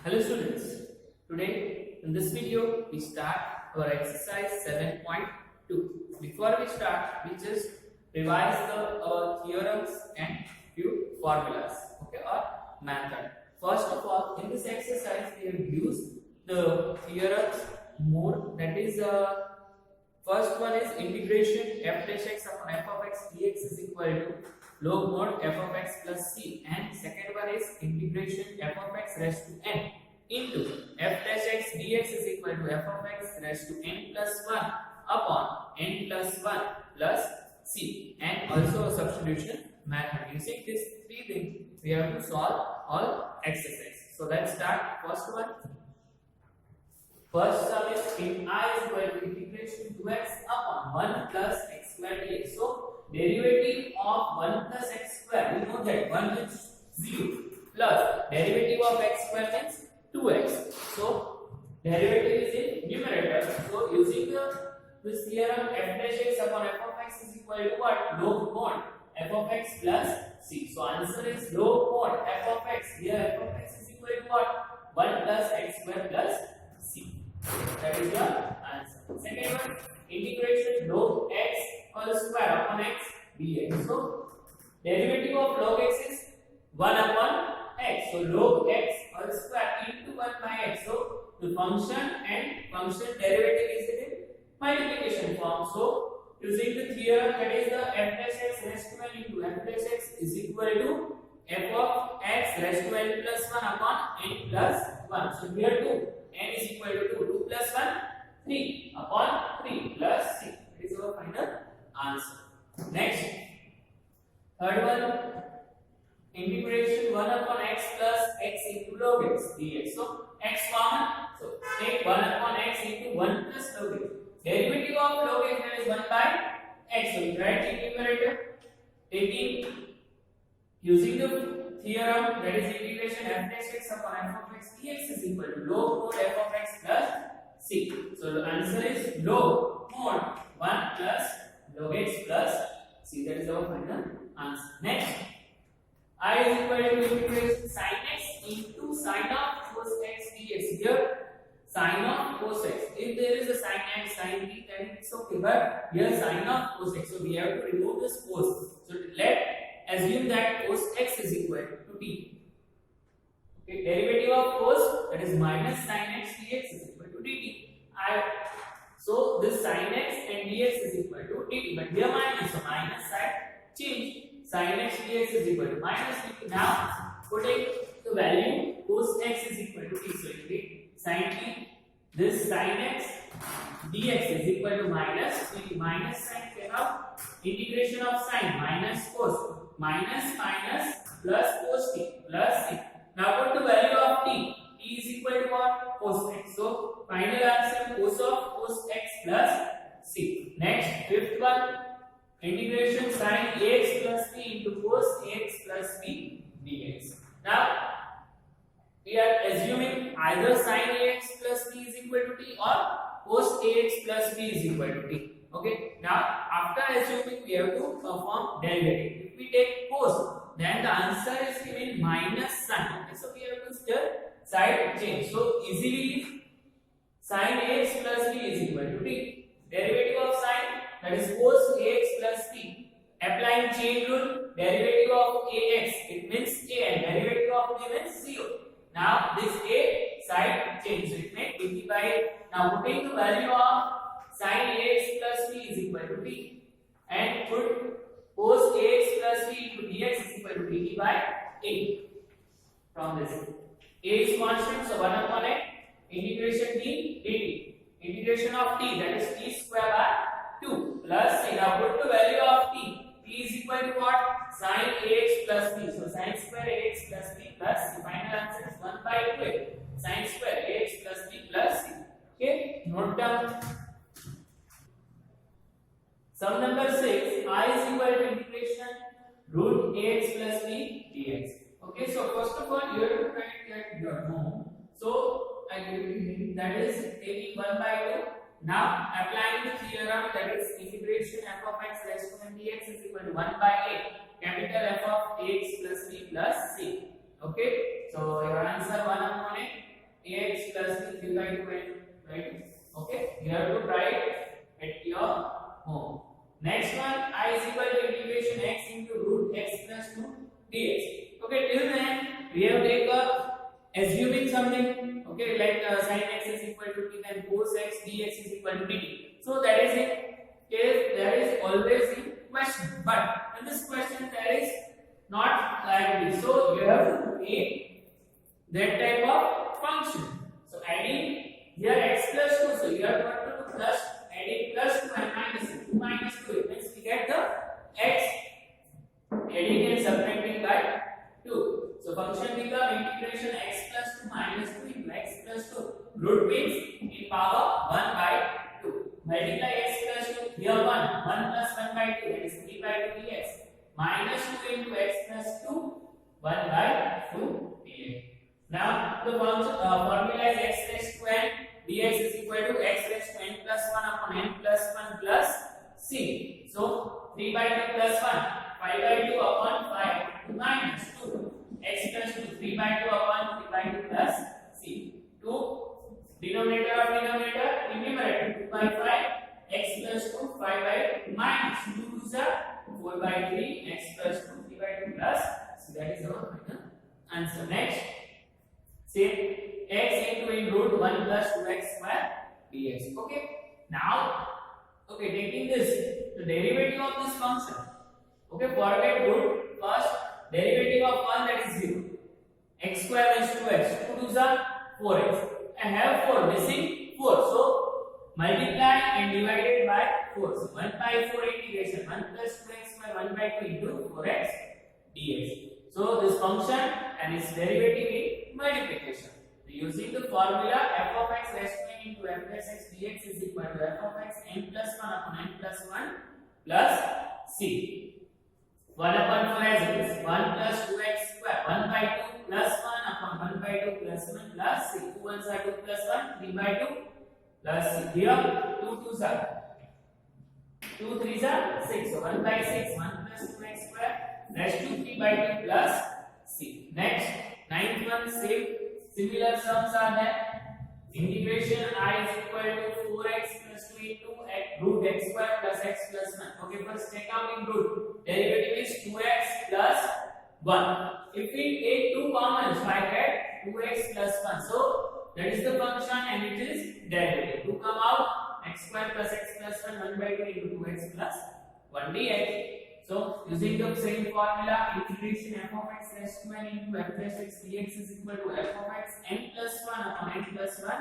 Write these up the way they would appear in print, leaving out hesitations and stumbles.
Hello students, today in this video we start our exercise 7.2. Before we start, we just revise our theorems and few formulas, okay, or method. First of all, in this exercise we have used the theorems more, that is first one is integration f dash x upon f of x dx is equal to log mod f of x plus c, and second one is integration f of x raised to n into f dash x dx is equal to f of x raised to n plus 1 upon n plus 1 plus c, and also a substitution method. Using these three things we have to solve all exercises. So let's start. First one. First sum is in I is equal to integration 2x upon 1 plus x square dx. So derivative of 1 plus x square, we know that 1 is 0 plus derivative of x square means 2x. So derivative is in numerator. So using this theorem, f dash x upon f of x is equal to what? Log mod f of x plus c. So answer is log mod f of x. Here f of x is equal to what? 1 plus x square plus c. That is the answer. Second one, integration log x whole square upon x dx. So derivative of log x is 1 upon x. So log x whole square into 1 by x. So the function and function derivative is in multiplication form. So using the theorem, that is the f dash x raised to n into f dash x is equal to f of x raised to n plus 1 upon n plus 1. So here 2. N is equal to 2. 2 plus 1, 3 upon 3 plus 6. That is our final answer. Next, third one, integration 1 upon x plus x into log x dx. So x common. So take 1 upon x into 1 plus log x. Derivative of log x, that is 1 by x. So we write in numerator. Taking using the theorem, that is integration f dash x upon f of x dx is equal to log mod f of x plus c. So the answer is log mod 1 plus log x plus c. That is our final answer. Next, I is equal to integration sin x into sin of cos x dx. Here sin of cos x. If there is a sin x, sin t, then it's okay. But here sin of cos x, so we have to remove this cos. So let assume that cos x is equal to t. Okay, derivative of cos, that is minus sin x dx is equal to dt. So this sin x and dx is equal to dt, but here minus, so minus side change. Sin x dx is equal to minus dt. Now putting the value cos x is equal to t. So it will sin t. This sin x dx is equal to minus dt. Minus sign came out. Integration of sin minus cos. Minus minus plus cos t plus c. Now put the value of t. T is equal to what? Cos x. So final answer cos of cos x plus c. Next, fifth one, integration sin ax plus b into cos ax plus b dx. Now we are assuming either sin ax plus b is equal to t or cos ax plus b is equal to t. Okay. Now after assuming, we have to perform derivative. If we take cos, then the answer is given minus sin. Okay, so we have to still side change. So easily sin ax plus b is equal to t. Derivative of sin, that is cos ax plus b. Applying chain rule, derivative of ax, it means a, and derivative of b means 0. Now this a side change, so it makes dt by. Now putting the value of sin ax plus b is equal to t, and put cos ax plus b into dx is equal to dt by a. From this, a is constant, so 1 upon a, integration t dt. Integration of t, that is t square by 2 plus c. Now put the value of t. T is equal to what? Sin ax plus b. So sin square ax plus b plus c. Final answer is 1 by 2 sin square ax plus b plus c. Okay, note down. Sum number 6, I is equal to integration root ax plus b dx. Okay, so first of all, you have to write at your home. So I give you that is taking 1 by 2. Now applying the theorem, that is integration f of x raised to n dx is equal to 1 by a, capital F of ax plus b plus c. Okay, so your answer 1 upon a take assuming something, okay, like sin x is equal to t, then cos x dx is equal to dt. So that is in case there is always in question, but in this question there is not like this. So you have to make that type of function. So adding here x plus 2, so you have got to do plus, adding plus 2 and minus 2 minus 2, it means we get the x, adding and subtracting by 2. So function become integration x plus 2 minus 2 into x plus 2. Root means in power 1 by 2. Multiply x plus 2, here 1 plus 1 by 2, that is 3 by 2 dx. Minus 2 into x plus 2, 1 by 2 dx. Now the formula is x raised to n, dx is equal to x raised to n plus 1 upon n plus 1 plus c. So 3 by 2 plus 1, 5 by 2 upon 5 minus 2. X plus 2, 3 by 2 upon 3 by 2 plus c. 2 denominator of denominator, numerator 2 by 5, x plus 2, 5 by minus 2 is 4 by 3, x plus 2, 3 by 2 plus c. That is our final answer. Next, say x into in root 1 plus 2x square dx. Okay. Now, okay, taking this, the derivative of this function. Okay, forget root. First, derivative of 1, that is 0. X square is 2x. 2 to the 4x. I have 4, missing 4. So, multiply and divided by 4. So, 1 by 4 integration. 1 plus 2x square 1 by 2 into 4x dx. So, this function and its derivative in multiplication. So, using the formula f of x raised to n into f plus x dx is equal to f of x n plus 1 upon n plus 1 plus c. 1 upon 4 as it is 1 plus 2x square 1 by 2 plus 1 upon 1 by 2 plus 1 plus c. 2 ones are 2 plus 1, 3 by 2 plus c. Here 2 2s are 2 3s are 6. So 1 by 6, 1 plus 2x square raised to 3 by 2 plus c. Next, ninth one, same similar sums are there. Integration I is equal to 4x plus 2 into root x square plus x plus 1. Okay, first take out in root. Derivative is 2x plus 1. If we take 2 common, so I get 2x plus 1. So that is the function and it is derivative. 2 come out, x square plus x plus 1, 1 by 2 into 2x plus 1 dx. So using the same formula, integration f of x raised to n into f plus x dx is equal to f of x n plus 1 upon n plus 1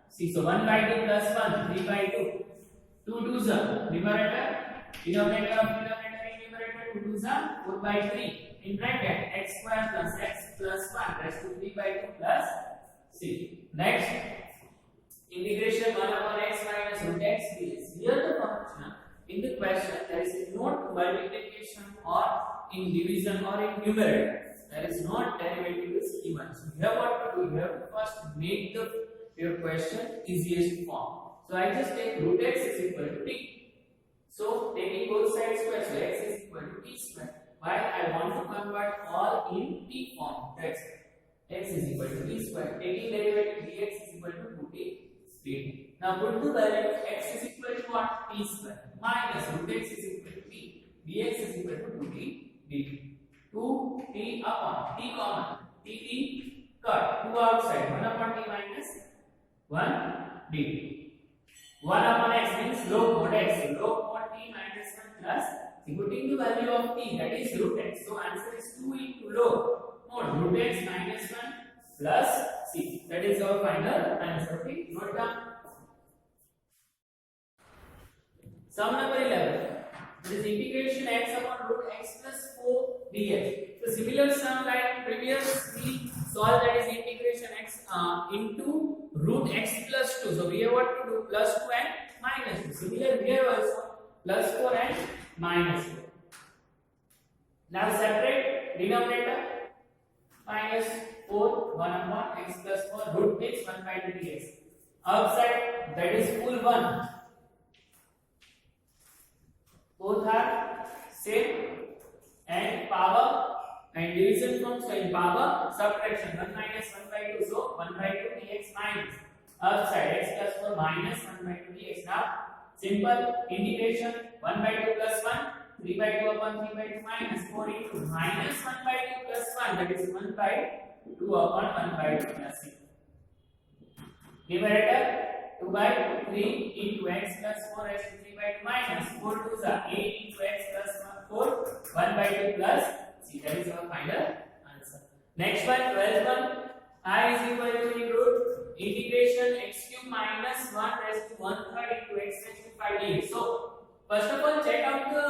c. So 1 by 2 plus 1, 3 by 2. 2 2s are numerator, denominator of denominator in numerator, 2 2s are 4 by 3 in bracket x square plus x plus 1 raised to 3 by 2 plus c. Next, integration 1 upon x minus root x dx. Here the function in the question there is not multiplication or in division or in numerator. There is not derivative is given. So you have what to do. You have to first make your question easiest form. So I just take root x is equal to t. So taking both sides square, so x is equal to t square. Why I want to convert all in t form. That's x is equal to t square. Taking derivative dx is equal to 2t dt. Now put the value x is equal to what? T square minus root x is equal to t. Dx is equal to 2t dt. 2t upon t common. T cut. 2 outside. 1 upon t minus 1 dt. 1 upon x means log mod x. So log mod t minus 1 plus. Putting the value of t, that is root x. So answer is 2 into log mod root x minus 1 plus c. That is our final answer. Okay, note down. Sum number 11. This is integration x upon root x plus 4 dx. So similar sum like previously solved, that is integration x into root x plus 2. So we have what to do? Plus 2 and minus 2. Similar here also plus 4 and minus 4. Now separate denominator minus 4 1 upon x plus 4 root x 1 by 2 dx. Outside that is full 1. Both are same and power and division from so in power subtraction 1 minus 1 by 2, so 1 by 2 dx minus outside x plus 4 minus 1 by 2 dx. Now simple integration 1 by 2 plus 1 3 by 2 upon 3 by 2 minus 4 into minus 1 by 2 plus 1, that is 1 by 2 upon 1 by 2 plus c. Numerator 2 by 3 into x plus 4 raised to 3 by 2 minus 4 2s are 8 into x plus 4 1 by 2 plus c. That is our final answer. Next one, 12th one. I is equal to root integration x cube minus 1 raised to 1/3 into x raised to 5 dx. So first of all, check out the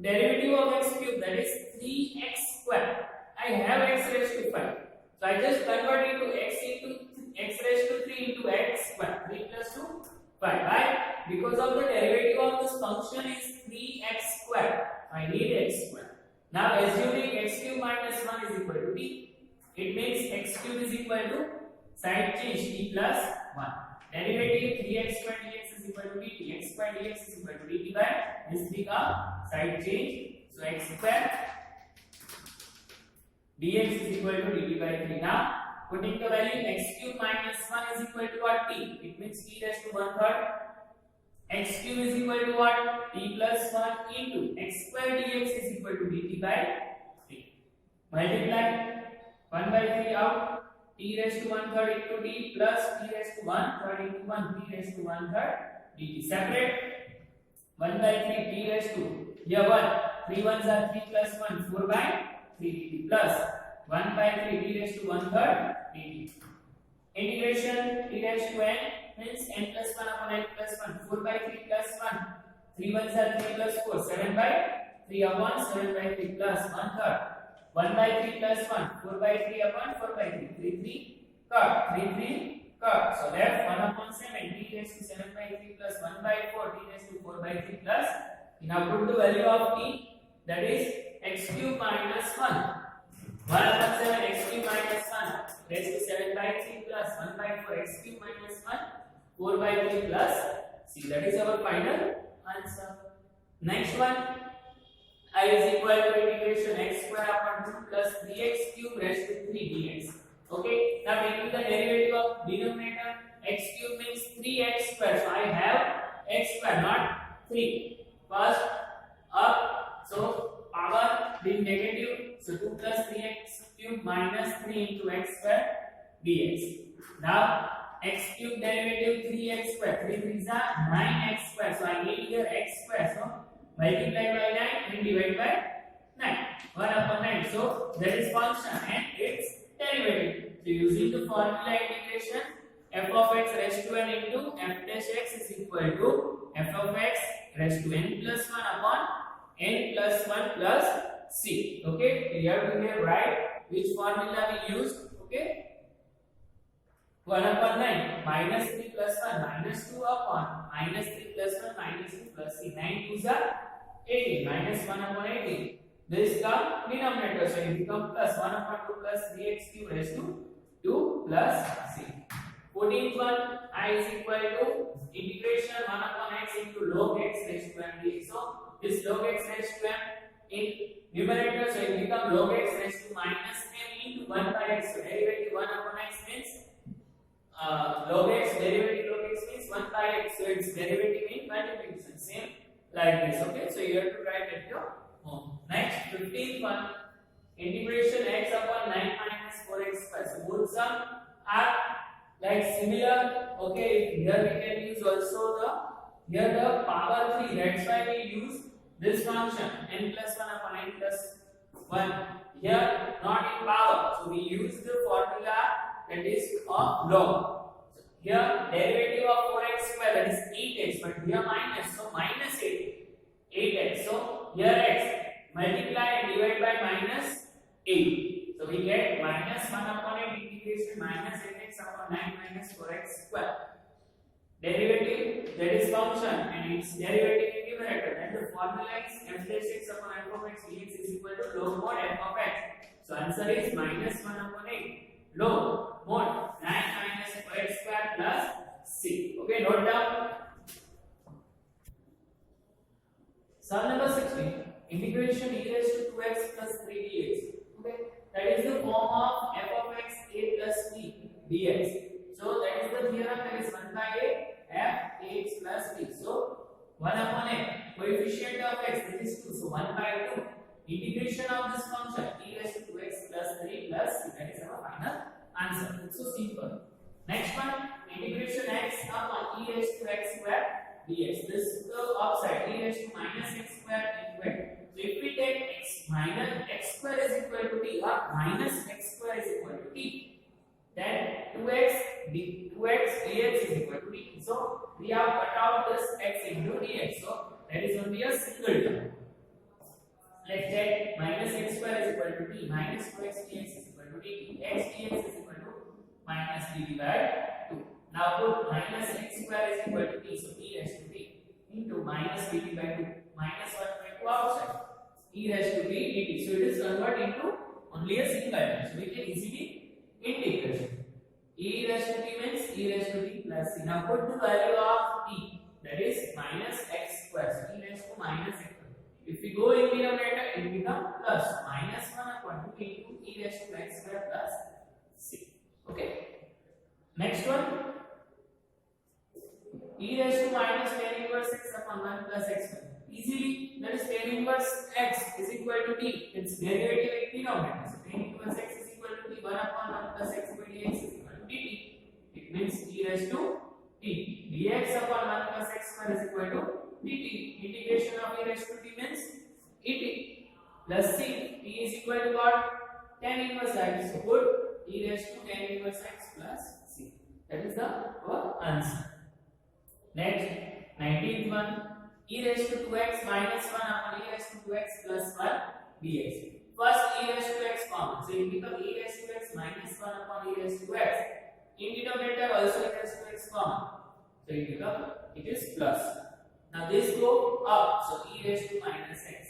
derivative of x cube, that is 3x square. I have x raised to 5, so I just convert it to x raised to 3 into x square. 3 plus 2 5. Why? Because of the derivative of this function is 3x square. I need x square. Now assuming x cube minus 1 is equal to t, it means x cube is equal to side change t plus 1. Derivative 3x square dx is equal to dt. X square dx is equal to dt by this become side change. So x square dx is equal to dt by 3. Now putting the value x cube minus 1 is equal to what? T. It means t raised to 1/3. X cube is equal to what? T plus 1 into x square dx is equal to dt by 3. Multiply 1 by 3 out. T raised to 1/3 into t plus t raised to 1/3 into 1 t raised to 1/3 dt. Separate 1 by 3 t raised to here 1 3 ones are 3 plus 1 4 by 3 dt plus 1 by 3 t raised to 1/3 dt. Integration t raised to n means n plus 1 upon n plus 1. 4 by 3 plus 1 3 ones are 3 plus 4 7 by 3 upon 7 by 3 plus 1/3. 1 by 3 plus 1 4 by 3 upon 4 by 3 3 3 cut 3 3 cut. So left 1 upon 7 t raised to 7 by 3 plus 1 by 4 t raised to 4 by 3 plus. Now put the value of t, that is x cube minus 1. 1 upon 7 x cube minus 1 raised to 7 by 3 plus 1 by 4 x cube minus 1 4 by 3 plus c. That is our final answer. Next one, I is equal to integration x square upon 2 plus 3x cube raised to 3 dx. Okay, now taking the derivative of denominator, x cube means 3x square. So I have x square, not 3. First up, so power being negative, so 2 plus 3x cube minus 3 into x square dx. Now x cube derivative 3x square, 3 3s are 9x square. So I need here x square. So multiply by 9 and divide by 9. 1 upon 9. So that is function and its derivative. So using the formula integration, f of x raised to n into f dash x is equal to f of x raised to n plus 1 upon n plus 1 plus c. Okay, you have to here write which formula we used. Okay, 1 upon 9 minus 3 plus 1 minus 2 upon minus 3 plus 1 minus 2 plus c. 9 2s are 18 minus 1 upon 18. This comes denominator, so it becomes plus 1 upon 2 plus 3x cube raised to 2 plus c. 14th one, I is equal to integration 1 upon x into log x raised to m dx. So this log x raised to m in numerator, so it becomes log x raised to minus m into 1 by x. So derivative 1 upon x means log x, derivative log x means 1 by x. So its derivative in multiplication, same like this. Okay, so you have to write at your home. Next, 15th one, integration x upon 9 minus 4x square. So both sum are like similar. Okay, here we can use also the here the power 3. That's why we use this function n plus 1 upon n plus 1. Here not in power, so we use the formula that is of log. So here derivative of 4x square, that is 8x, but here minus, so minus 8x. So here x multiply and divide by minus 8. So we get minus 1 upon 8 integration minus 8x upon 9 minus 4x square. Derivative, that is function, and its derivative in numerator. And the formula is f dash x upon f of x dx is equal to log mod f of x. So answer is minus 1 upon 8 log mod 9 minus 4x square plus c. Okay, note down. Sum number 16. Integration e raised to 2x plus 3 dx. Okay, that is the form of f of x a plus b dx. So that is the theorem, that is 1 by a f ax plus b. So 1 upon a coefficient of x, that is 2. So 1 by 2 integration of this function e raised to 2x plus 3 plus c. That is our answer. It's so simple. Next one, integration x upon e raised to x square dx. This is the upside, e raised to minus x square into x. So if we take x minus x square is equal to t or minus x square is equal to t, then 2x dx is equal to t. So we have cut out this x into dx. So that is only a single term. Let's take minus x square is equal to t, minus 2x dx is equal to dt, x dx is equal to minus dt by 2. Now put minus x square is equal to t, so e raised to t into minus dt by 2, minus 1 by 2 outside, e raised to t dt. So it is converted into only a single term. So we can easily integration. E raised to t means e raised to t plus c. Now put the value of t, that is minus x square, so e raised to minus x. If we go in denominator, it becomes plus minus 1 upon 2 into e raised to x square plus c. Okay. Next one, e raised to minus tan inverse x upon 1 plus x square. Easily, that is tan inverse x is equal to t. Its derivative in denominator. So tan inverse x is equal to t. 1 upon 1 plus x by dx is equal to dt. It means e raised to t. dx upon 1 plus x square is equal to dt. Integration of e raised to t means et plus c. T is equal to what? Tan inverse x. So put e raised to tan inverse x plus c. That is our answer. Next, 19th one, e raised to 2x minus 1 upon e raised to 2x plus 1 dx. First e raised to x common, so it becomes e raised to x minus 1 upon e raised to x. In denominator also e raised to x common, so it becomes, it is plus. Now this go up, so e raised to minus x,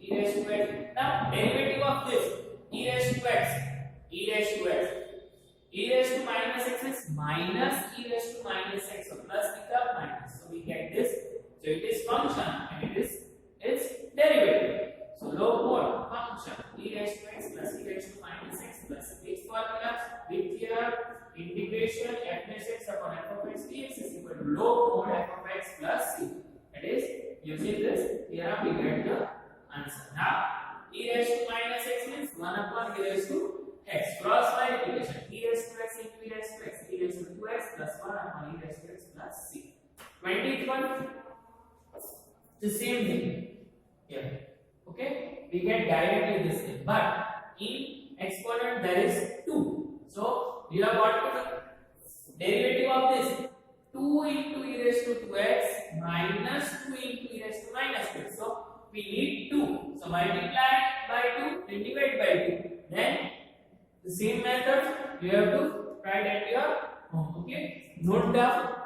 e raised to x. Now derivative of this, e raised to x, e raised to x, e raised to minus x is minus e raised to minus x, so plus become minus. So we get this. So it is function and it is its derivative. So low mode function e raised to x plus e raised to minus x plus which formula with here integration f dash x upon f of x dx is equal to low mode f of x plus c. That is using this here we get the answer. Now e raised to minus x means 1 upon e raised to x. Cross multiplication e raised to x into e raised to x, e raised to 2x plus 1 upon e raised to x plus c. 20th one, the same thing here. Okay, we get directly this thing, but in exponent there is 2. So we have got the derivative of this 2 into e raised to 2x minus 2 into e raised to minus 2x. So we need 2. So multiply by 2 and divide by 2. Then the same method you have to write at your home. Okay, note down